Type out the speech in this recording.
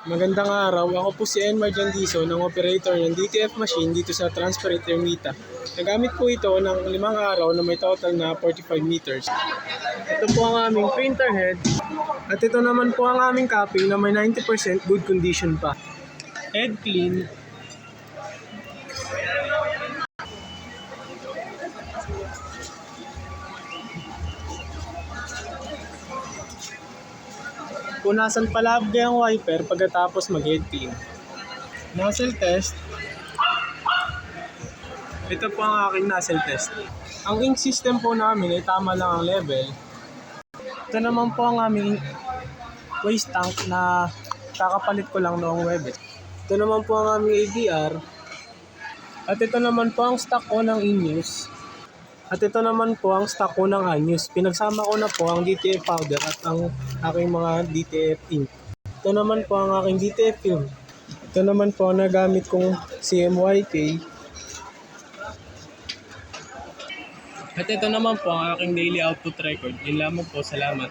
Magandang araw, ako po si Enmar Jandiso ng operator ng DTF machine dito sa Transparent Ermita. Nagamit po ito ng 5 araw na may total na 45 meters. Ito po ang aming printer head at ito naman po ang aming copy na may 90% good condition pa. Head clean. Punasan palagi ang wiper pagkatapos mag-head clean. Nozzle test. Ito po ang aking nozzle test. Ang ink system po namin ay tama lang ang level. Ito naman po ang aming waste tank na kakapalit ko lang noong Webes. Ito naman po ang aming ADR. At ito naman po ang stock ko ng in-use. At ito naman po ang stock ko ng unused. Pinagsama ko na po ang DTF powder at ang aking mga DTF ink. Ito naman po ang aking DTF film. Ito naman po ang nagamit kong CMYK. At ito naman po ang aking daily output record. Yun lamang po, salamat.